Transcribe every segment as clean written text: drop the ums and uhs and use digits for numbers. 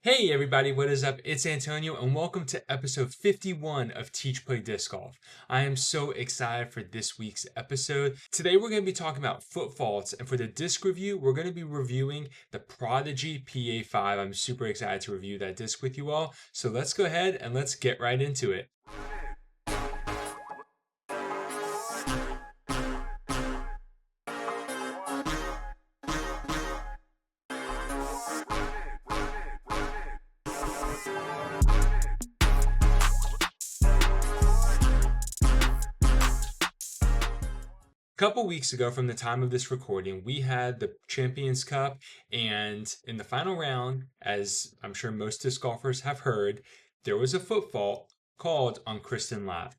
Hey everybody, what is up? It's Antonio and welcome to episode 51 of Teach Play Disc Golf. I am so excited for this week's episode. Today we're going to be talking about foot faults, and for the disc review, we're going to be reviewing the Prodigy PA-5. I'm super excited to review that disc with you all. So let's go ahead and let's get right into it. Couple weeks ago from the time of this recording, we had the Champions Cup, and in the final round, as I'm sure most disc golfers have heard, there was a foot fault called on Kristin Latt.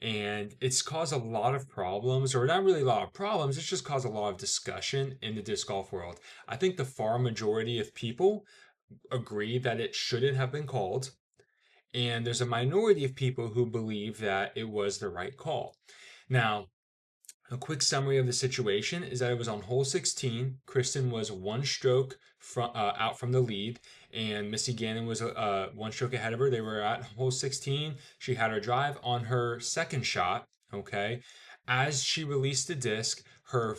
And it's caused a lot of problems, or not really a lot of problems, it's just caused a lot of discussion in the disc golf world. I think the far majority of people agree that it shouldn't have been called, and there's a minority of people who believe that it was the right call. Now, a quick summary of the situation is that it was on hole 16. Kristin was one stroke out from the lead, and Missy Gannon was one stroke ahead of her. They were at hole 16. She had her drive on her second shot. Okay, as she released the disc, her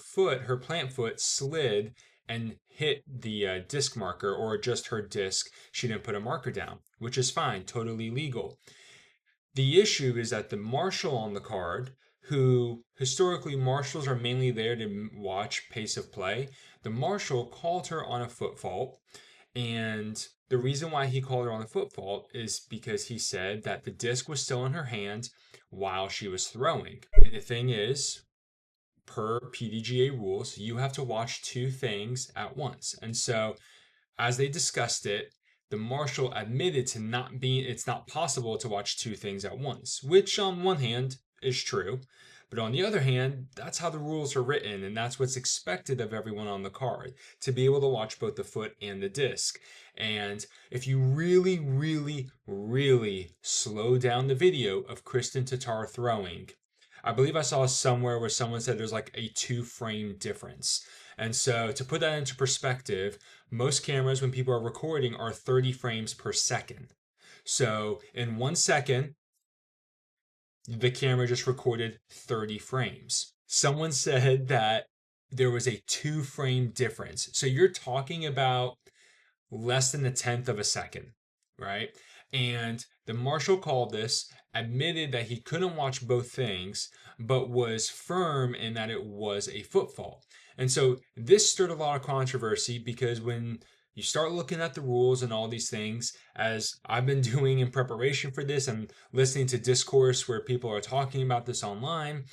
plant foot slid and hit the disc marker, or just her disc. She didn't put a marker down, which is fine, totally legal. The issue is that the marshal on the card, who historically marshals are mainly there to watch pace of play, the marshal called her on a foot fault. And the reason why he called her on the foot fault is because he said that the disc was still in her hand while she was throwing. And the thing is, per PDGA rules, you have to watch two things at once. And so, as they discussed it, the marshal admitted to it's not possible to watch two things at once, which on one hand is true, but on the other hand, that's how the rules are written, and that's what's expected of everyone on the card, to be able to watch both the foot and the disc. And if you really, really, really slow down the video of Kristin Tatar throwing, I believe I saw somewhere where someone said there's like a 2-frame difference. And so to put that into perspective, most cameras, when people are recording, are 30 frames per second. So in 1 second, the camera just recorded 30 frames. Someone said that there was a 2-frame difference. So you're talking about less than a tenth of a second, right? And the marshal called this, admitted that he couldn't watch both things, but was firm in that it was a foot fault. And so this stirred a lot of controversy, because when you start looking at the rules and all these things, as I've been doing in preparation for this and listening to discourse where people are talking about this online,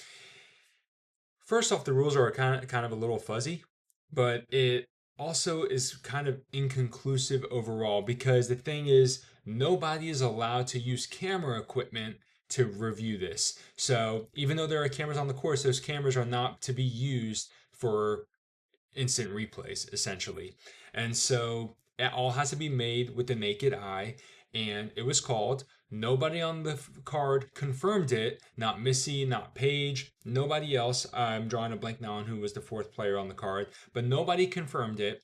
first off, the rules are kind of a little fuzzy, but it also is kind of inconclusive overall, because the thing is, nobody is allowed to use camera equipment to review this. So even though there are cameras on the course, those cameras are not to be used for instant replays, essentially. And so it all has to be made with the naked eye, and it was called. Nobody on the card confirmed it. Not Missy, not Paige, nobody else. I'm drawing a blank now on who was the fourth player on the card, but nobody confirmed it.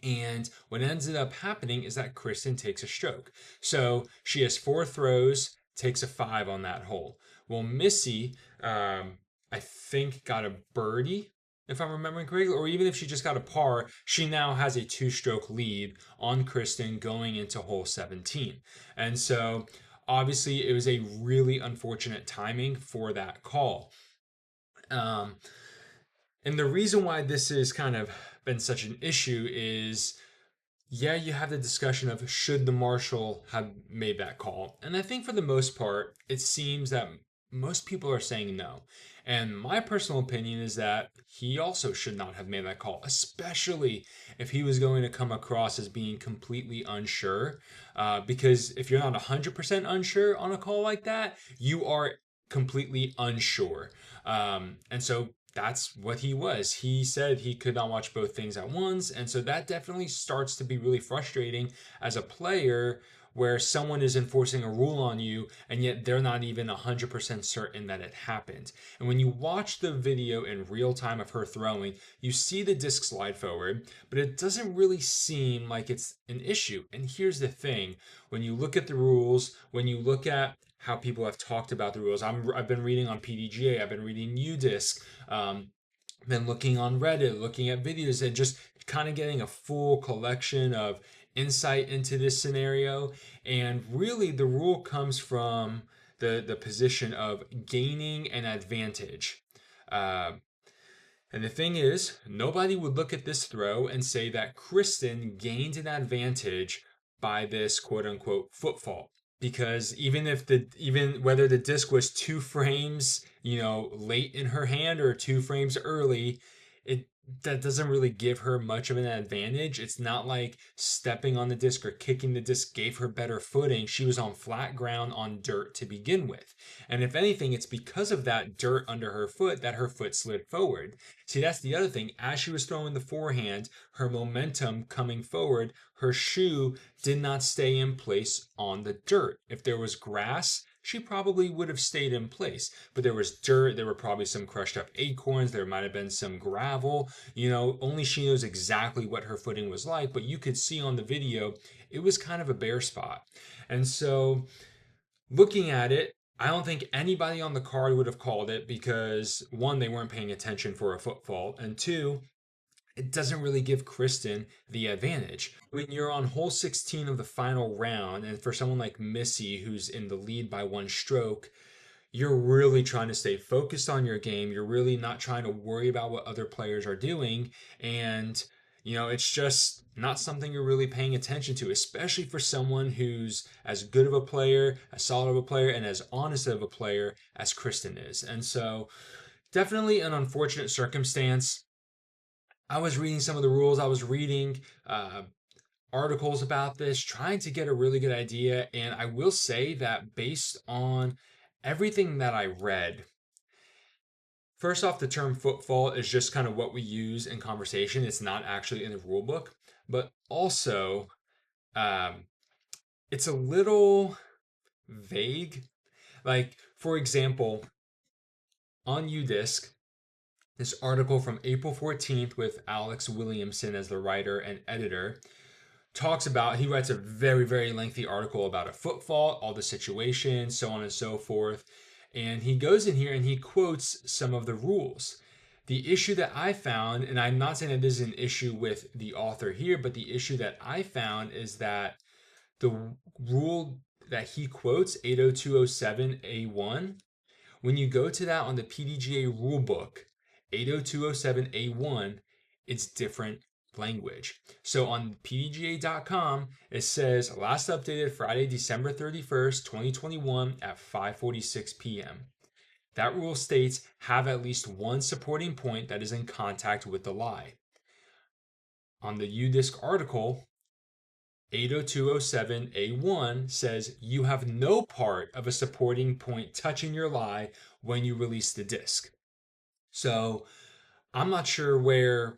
And what ended up happening is that Kristin takes a stroke. So she has 4 throws, takes a 5 on that hole. Well, Missy, I think, got a birdie, if I'm remembering correctly, or even if she just got a par, she now has a 2-stroke lead on Kristin going into hole 17. And so obviously it was a really unfortunate timing for that call. And the reason why this has kind of been such an issue is, yeah, you have the discussion of should the marshal have made that call. And I think for the most part, it seems that most people are saying no. And my personal opinion is that he also should not have made that call, especially if he was going to come across as being completely unsure. Because if you're not 100% unsure on a call like that, you are completely unsure. And so that's what he was. He said he could not watch both things at once. And so that definitely starts to be really frustrating as a player where someone is enforcing a rule on you and yet they're not even 100% certain that it happened. And when you watch the video in real time of her throwing, you see the disc slide forward, but it doesn't really seem like it's an issue. And here's the thing, when you look at the rules, when you look at how people have talked about the rules, I've been reading on PDGA, I've been reading UDisc, been looking on Reddit, looking at videos, and just kind of getting a full collection of insight into this scenario. And really, the rule comes from the position of gaining an advantage. And the thing is, nobody would look at this throw and say that Kristin gained an advantage by this quote unquote foot fault. Because even whether the disc was 2 frames, late in her hand or 2 frames early, that doesn't really give her much of an advantage. It's not like stepping on the disc or kicking the disc gave her better footing. She was on flat ground on dirt to begin with. And if anything, it's because of that dirt under her foot that her foot slid forward. See, that's the other thing. As she was throwing the forehand, her momentum coming forward, her shoe did not stay in place on the dirt. If there was grass, she probably would have stayed in place. But there was dirt, there were probably some crushed up acorns, there might have been some gravel. Only she knows exactly what her footing was like, but you could see on the video, it was kind of a bare spot. And so looking at it, I don't think anybody on the card would have called it because, one, they weren't paying attention for a foot fault, and two, it doesn't really give Kristin the advantage. When you're on hole 16 of the final round, and for someone like Missy, who's in the lead by 1 stroke, you're really trying to stay focused on your game. You're really not trying to worry about what other players are doing. And, it's just not something you're really paying attention to, especially for someone who's as good of a player, as solid of a player, and as honest of a player as Kristin is. And so definitely an unfortunate circumstance. I was reading some of the rules. I was reading articles about this, trying to get a really good idea. And I will say that based on everything that I read, first off, the term foot fault is just kind of what we use in conversation. It's not actually in the rule book. But also, it's a little vague. Like, for example, on UDisc, this article from April 14th with Alex Williamson as the writer and editor he writes a very, very lengthy article about a foot fault, all the situations, so on and so forth. And he goes in here and he quotes some of the rules. The issue that I found, and I'm not saying that this is an issue with the author here, but the issue that I found is that the rule that he quotes, 80207A1, when you go to that on the PDGA rulebook, 80207A1, it's different language. So on PDGA.com, it says last updated Friday, December 31st, 2021 at 5:46 p.m. That rule states have at least one supporting point that is in contact with the lie. On the UDisc article, 80207A1 says you have no part of a supporting point touching your lie when you release the disc. So I'm not sure where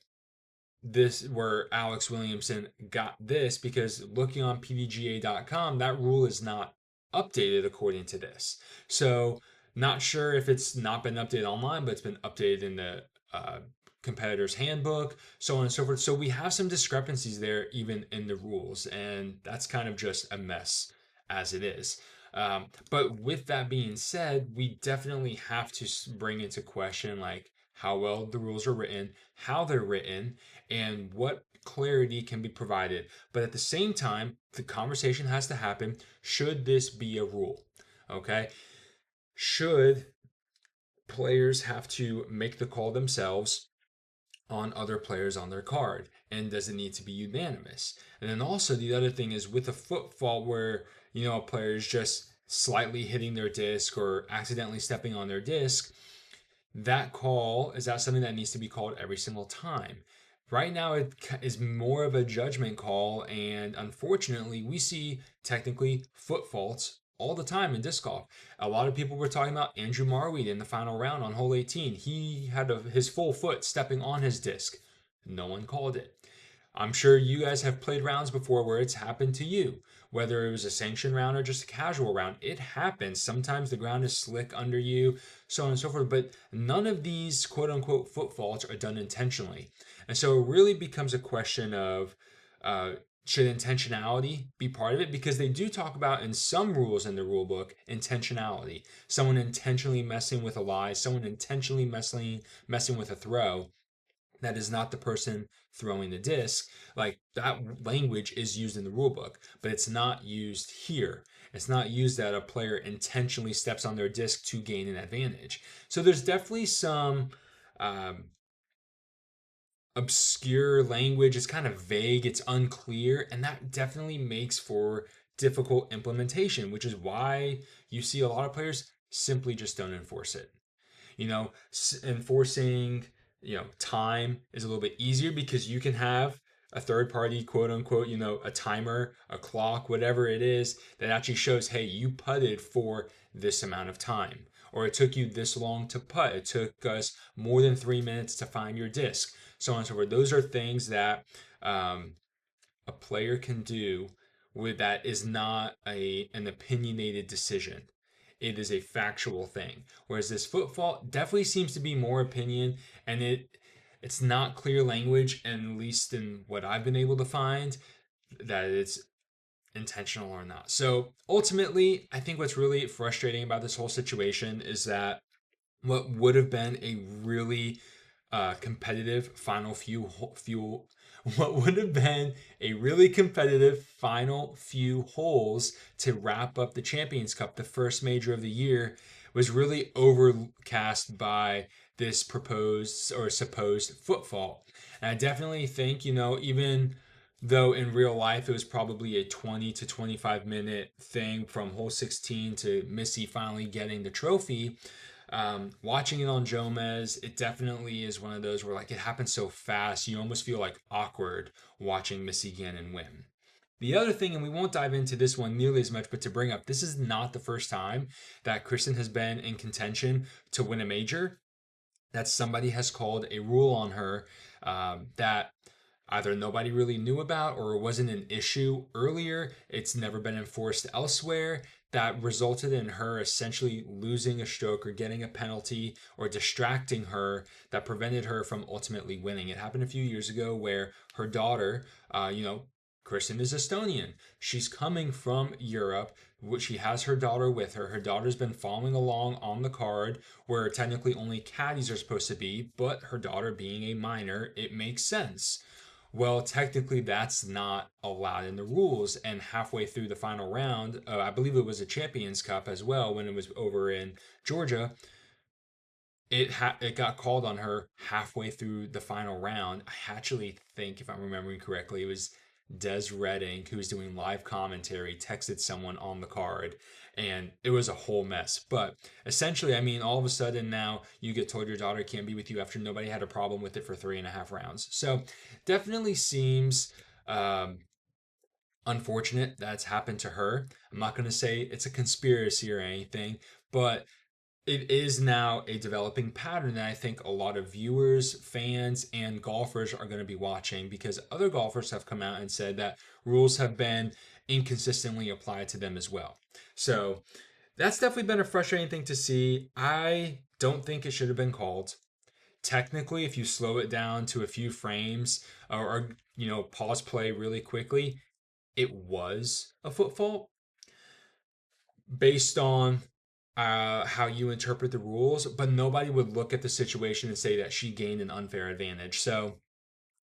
Alex Williamson got this, because looking on PDGA.com, that rule is not updated according to this. So not sure if it's not been updated online, but it's been updated in the competitor's handbook, so on and so forth. So we have some discrepancies there even in the rules, and that's kind of just a mess as it is. But with that being said, we definitely have to bring into question like how well the rules are written, how they're written, and what clarity can be provided. But at the same time, the conversation has to happen. Should this be a rule? Okay? Should players have to make the call themselves on other players on their card? And does it need to be unanimous? And then also the other thing is with a foot fault where, a player is just slightly hitting their disc or accidentally stepping on their disc, that call, is that something that needs to be called every single time? Right now, it is more of a judgment call, and unfortunately, we see technically foot faults all the time in disc golf. A lot of people were talking about Andrew Marweed in the final round on hole 18. He had his full foot stepping on his disc. No one called it. I'm sure you guys have played rounds before where it's happened to you, whether it was a sanctioned round or just a casual round. It happens. Sometimes the ground is slick under you, so on and so forth. But none of these quote unquote foot faults are done intentionally. And so it really becomes a question of uh, should intentionality be part of it? Because they do talk about in some rules in the rule book intentionality. Someone intentionally messing with a lie, someone intentionally messing with a throw that is not the person throwing the disc. Like that language is used in the rule book, but it's not used here. It's not used that a player intentionally steps on their disc to gain an advantage. So there's definitely some um, obscure language. It's kind of vague, it's unclear, and that definitely makes for difficult implementation, which is why you see a lot of players simply just don't enforce it. You know, enforcing, time is a little bit easier because you can have a third party, quote unquote, a timer, a clock, whatever it is that actually shows, hey, you putted for this amount of time, or it took you this long to putt. It took us more than 3 minutes to find your disc, so on and so forth. Those are things that a player can do with that is not an opinionated decision. It is a factual thing. Whereas this foot fault definitely seems to be more opinion, and it's not clear language, and at least in what I've been able to find, that it's intentional or not. So ultimately, I think what's really frustrating about this whole situation is that what would have been a really competitive final few what would have been a really competitive final few holes to wrap up the Champions Cup, the first major of the year, was really overcast by this proposed or supposed foot fault. And I definitely think, even though in real life it was probably a 20 to 25-minute thing from hole 16 to Missy finally getting the trophy, watching it on Jomez, it definitely is one of those where like it happens so fast, you almost feel like awkward watching Missy Gannon win. The other thing, and we won't dive into this one nearly as much, but to bring up, this is not the first time that Kristin has been in contention to win a major. That somebody has called a rule on her that either nobody really knew about or it wasn't an issue earlier. It's never been enforced elsewhere. That resulted in her essentially losing a stroke or getting a penalty or distracting her that prevented her from ultimately winning. It happened a few years ago where her daughter, Kristin is Estonian. She's coming from Europe. She has her daughter with her. Her daughter's been following along on the card where technically only caddies are supposed to be, but her daughter being a minor, it makes sense. Well, technically, that's not allowed in the rules. And halfway through the final round, I believe it was a Champions Cup as well when it was over in Georgia. It got called on her halfway through the final round. I actually think, if I'm remembering correctly, it was Des Redding, who was doing live commentary, texted someone on the card, and it was a whole mess. But essentially, I mean, all of a sudden now you get told your daughter can't be with you after nobody had a problem with it for 3.5 rounds. So definitely seems unfortunate that's happened to her. I'm not going to say it's a conspiracy or anything, but it is now a developing pattern that I think a lot of viewers, fans, and golfers are going to be watching because other golfers have come out and said that rules have been inconsistently applied to them as well. So that's definitely been a frustrating thing to see. I don't think it should have been called. Technically, if you slow it down to a few frames or pause play really quickly, it was a foot fault based on how you interpret the rules, but nobody would look at the situation and say that she gained an unfair advantage. So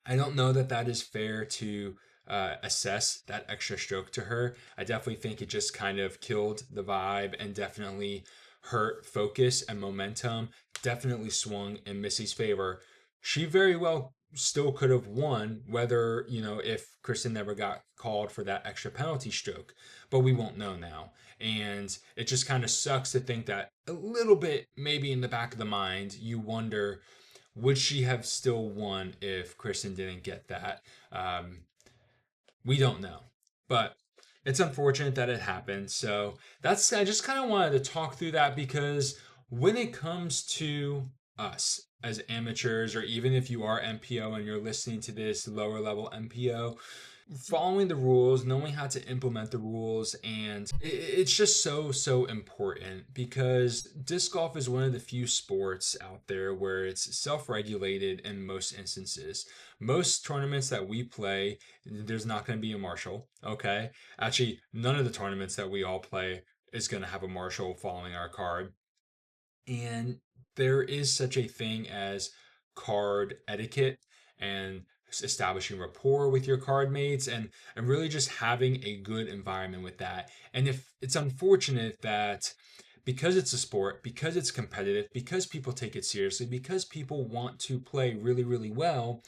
I don't know that that is fair to assess that extra stroke to her. I definitely think it just kind of killed the vibe and definitely hurt focus and momentum, definitely swung in Missy's favor. She very well still could have won whether, if Kristin never got called for that extra penalty stroke, but we won't know now. And it just kind of sucks to think that a little bit, maybe in the back of the mind, you wonder, would she have still won if Kristin didn't get that? We don't know. But it's unfortunate that it happened. So I just kind of wanted to talk through that because when it comes to us as amateurs, or even if you are MPO and you're listening to this, lower level MPO, following the rules, knowing how to implement the rules, and it's just so important, because disc golf is one of the few sports out there where it's self-regulated in most instances. Most tournaments that we play, there's not going to be a marshal, okay? Actually, none of the tournaments that we all play is going to have a marshal following our card. And there is such a thing as card etiquette and establishing rapport with your card mates, and really just having a good environment with that. And if it's unfortunate that because it's a sport, because it's competitive, because people take it seriously, because people want to play really well,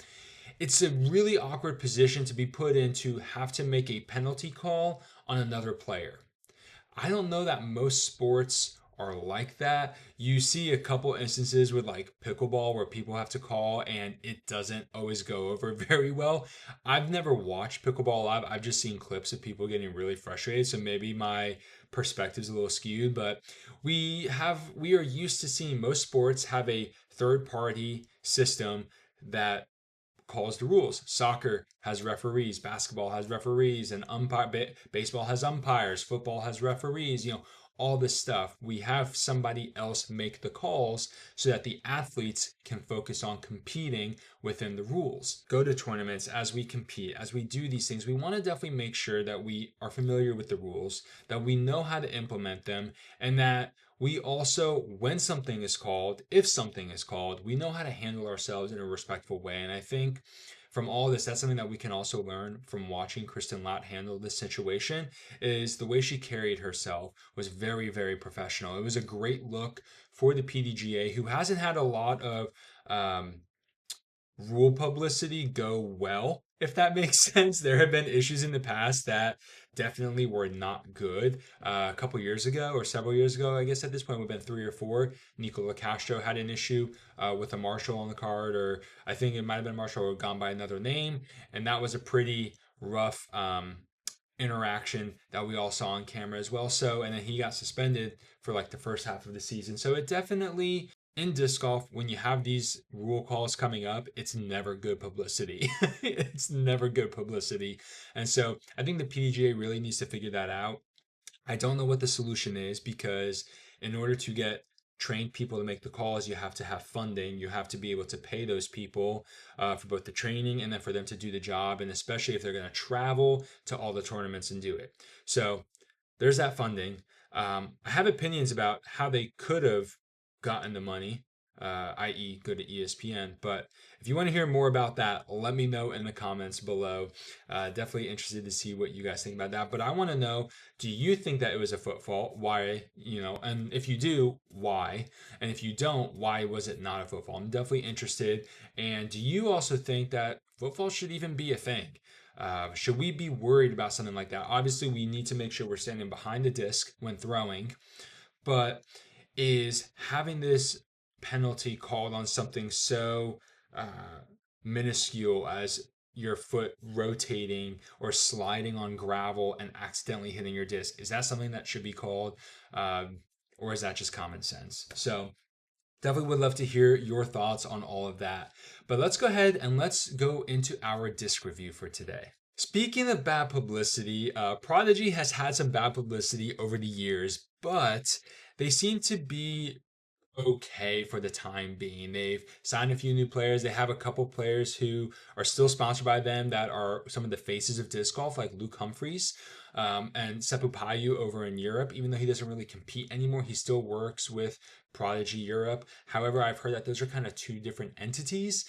it's a really awkward position to be put in, to have to make a penalty call on another player. I don't know that most sports are like that. You see a couple instances with like pickleball where people have to call and it doesn't always go over very well. I've never watched pickleball live. I've just seen clips of people getting really frustrated. So maybe my perspective's a little skewed, but we are used to seeing most sports have a third party system that calls the rules. Soccer has referees, basketball has referees, and baseball has umpires, football has referees, all this stuff. We have somebody else make the calls so that the athletes can focus on competing within the rules. Go to tournaments as we compete, as we do these things. We want to definitely make sure that we are familiar with the rules, that we know how to implement them, and that we also, when something is called, if something is called, we know how to handle ourselves in a respectful way. And I think from all this, that's something that we can also learn from watching Kristin Latt handle this situation, is the way she carried herself was very professional. It was a great look for the PDGA, who hasn't had a lot of rule publicity go well, if that makes sense. There have been issues in the past that definitely were not good. A couple years ago, or several years ago, I guess at this point we've been 3 or 4. Nicola Castro had an issue with a marshal on the card, or I think it might have been marshal or gone by another name, and that was a pretty rough interaction that we all saw on camera as well. So, and then he got suspended for like the first half of the season. So it definitely, in disc golf, when you have these rule calls coming up, it's never good publicity. It's never good publicity. And so I think the PDGA really needs to figure that out. I don't know what the solution is, because in order to get trained people to make the calls, you have to have funding. You have to be able to pay those people for both the training and then for them to do the job, and especially if they're going to travel to all the tournaments and do it. So there's that funding. I have opinions about how they could have gotten the money, i.e. go to ESPN. But if you want to hear more about that, let me know in the comments below. Definitely interested to see what you guys think about that. But I want to know, do you think that it was a foot fault? Why, and if you do, why? And if you don't, why was it not a foot fault? I'm definitely interested. And do you also think that foot fault should even be a thing? Should we be worried about something like that? Obviously, we need to make sure we're standing behind the disc when throwing, but is having this penalty called on something so minuscule as your foot rotating or sliding on gravel and accidentally hitting your disc, is that something that should be called, or is that just common sense? So definitely would love to hear your thoughts on all of that. But let's go ahead and let's go into our disc review for today. Speaking of bad publicity, Prodigy has had some bad publicity over the years, but they seem to be okay for the time being. They've signed a few new players. They have a couple players who are still sponsored by them that are some of the faces of disc golf, like Luke Humphreys and Seppu Payu over in Europe. Even though he doesn't really compete anymore, he still works with Prodigy Europe. However, I've heard that those are kind of two different entities.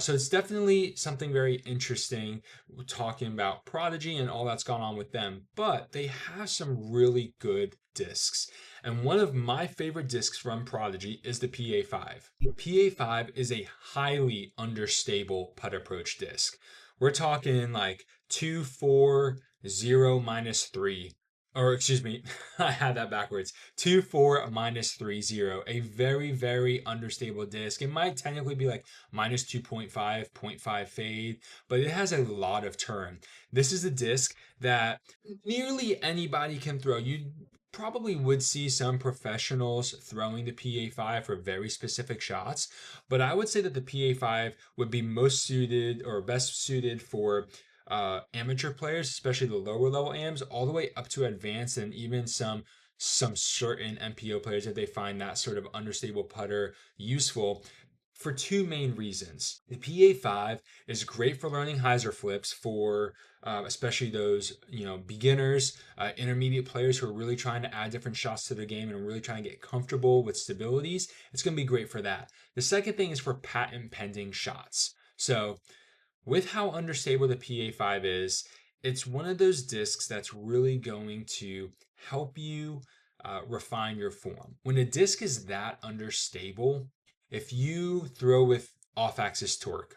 So it's definitely something very interesting talking about Prodigy and all that's gone on with them. But they have some really good discs. And one of my favorite discs from Prodigy is the PA-5. The PA-5 is a highly understable putt approach disc. We're talking like 2-4-0 -3. Or excuse me, I had that backwards. 2-4 -3-0. A very understable disc. It might technically be like -2.5, 0.5 fade, but it has a lot of turn. This is a disc that nearly anybody can throw. You probably would see some professionals throwing the PA-5 for very specific shots, but I would say that the PA-5 would be most suited or best suited for amateur players, especially the lower level AMs, all the way up to advanced and even some certain MPO players if they find that sort of understable putter useful for two main reasons. The PA-5 is great for learning hyzer flips for especially those beginners, intermediate players who are really trying to add different shots to their game and really trying to get comfortable with stabilities. It's going to be great for that. The second thing is for patent pending shots. So with how understable the PA-5 is, it's one of those discs that's really going to help you refine your form. When a disc is that understable, if you throw with off-axis torque,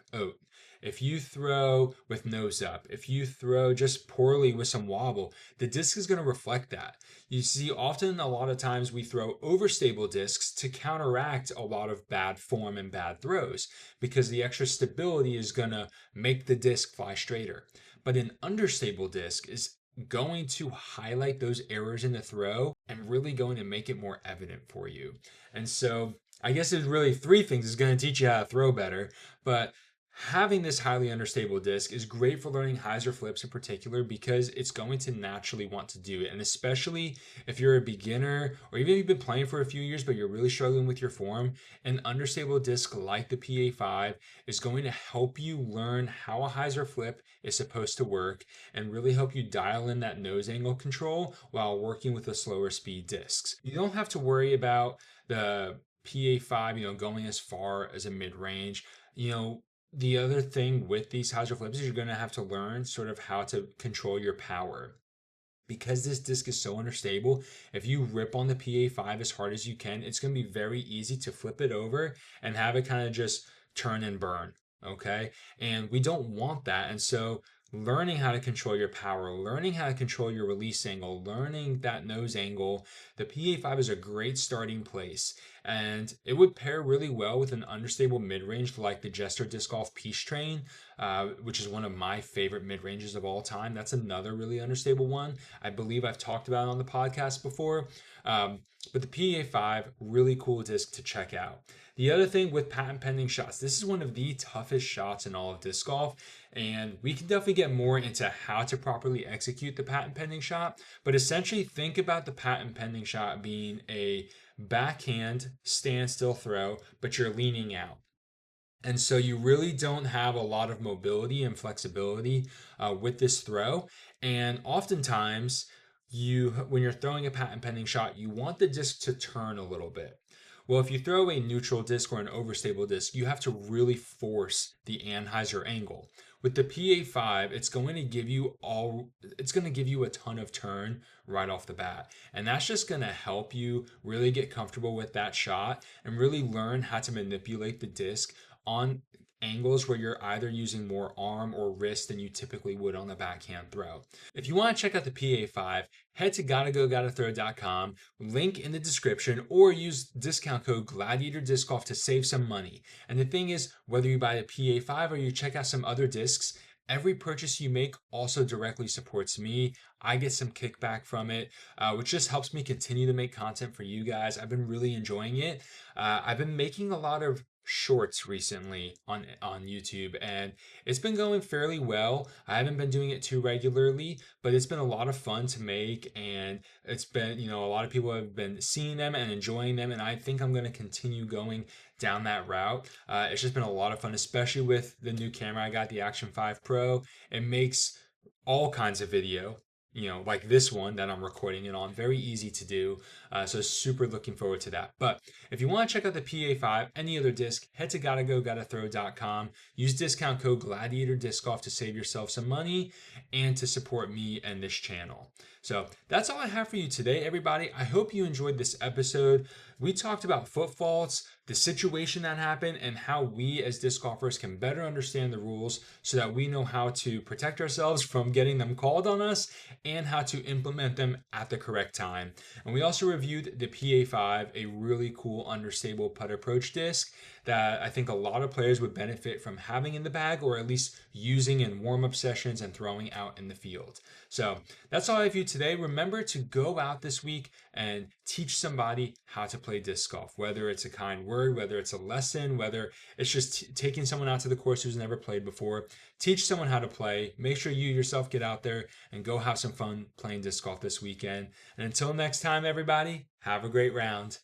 if you throw with nose up, if you throw just poorly with some wobble, the disc is going to reflect that. You see, often a lot of times we throw overstable discs to counteract a lot of bad form and bad throws because the extra stability is going to make the disc fly straighter. But an understable disc is going to highlight those errors in the throw and really going to make it more evident for you. And so I guess there's really three things it's going to teach you how to throw better, but having this highly understable disc is great for learning hyzer flips in particular because it's going to naturally want to do it. And especially if you're a beginner or even if you've been playing for a few years but you're really struggling with your form, an understable disc like the PA-5 is going to help you learn how a hyzer flip is supposed to work and really help you dial in that nose angle control while working with the slower speed discs. You don't have to worry about the PA-5, going as far as a mid-range. The other thing with these hyzer flips is you're going to have to learn sort of how to control your power. Because this disc is so understable, if you rip on the PA-5 as hard as you can, it's going to be very easy to flip it over and have it kind of just turn and burn. Okay. And we don't want that. And so learning how to control your power, learning how to control your release angle, learning that nose angle, the PA-5 is a great starting place. And it would pair really well with an understable mid-range like the Jester Disc Golf Peace Train, which is one of my favorite mid-ranges of all time. That's another really understable one. I believe I've talked about it on the podcast before. But the PA-5, really cool disc to check out. The other thing with patent pending shots, this is one of the toughest shots in all of disc golf, and we can definitely get more into how to properly execute the patent pending shot, but essentially think about the patent pending shot being a backhand standstill throw, but you're leaning out. And so you really don't have a lot of mobility and flexibility with this throw. And oftentimes, when you're throwing a patent pending shot, you want the disc to turn a little bit. Well, if you throw a neutral disc or an overstable disc, you have to really force the anhyzer angle. With the PA-5, it's going to give you a ton of turn right off the bat. And that's just going to help you really get comfortable with that shot and really learn how to manipulate the disc on angles where you're either using more arm or wrist than you typically would on the backhand throw. If you want to check out the PA-5, head to GottaGoGottaThrow.com, link in the description, or use discount code GladiatorDiscGolf to save some money. And the thing is, whether you buy the PA-5 or you check out some other discs, every purchase you make also directly supports me. I get some kickback from it, which just helps me continue to make content for you guys. I've been really enjoying it. I've been making a lot of shorts recently on YouTube, and it's been going fairly well. I haven't been doing it too regularly, but it's been a lot of fun to make, and it's been, a lot of people have been seeing them and enjoying them, and I think I'm going to continue going down that route. It's just been a lot of fun, especially with the new camera I got, the Action 5 Pro. It makes all kinds of video, like this one that I'm recording it on, very easy to do. So super looking forward to that. But if you want to check out the PA-5, any other disc, head to GottaGoGottaThrow.com. Use discount code GladiatorDiscGolf to save yourself some money and to support me and this channel. So that's all I have for you today, everybody. I hope you enjoyed this episode. We talked about foot faults, the situation that happened, and how we as disc golfers can better understand the rules so that we know how to protect ourselves from getting them called on us and how to implement them at the correct time. And we also reviewed the PA-5, a really cool understable putt approach disc that I think a lot of players would benefit from having in the bag, or at least using in warm-up sessions and throwing out in the field. So that's all I have for you today. today, remember to go out this week and teach somebody how to play disc golf, whether it's a kind word, whether it's a lesson, whether it's just taking someone out to the course who's never played before. Teach someone how to play. Make sure you yourself get out there and go have some fun playing disc golf this weekend. And until next time, everybody, have a great round.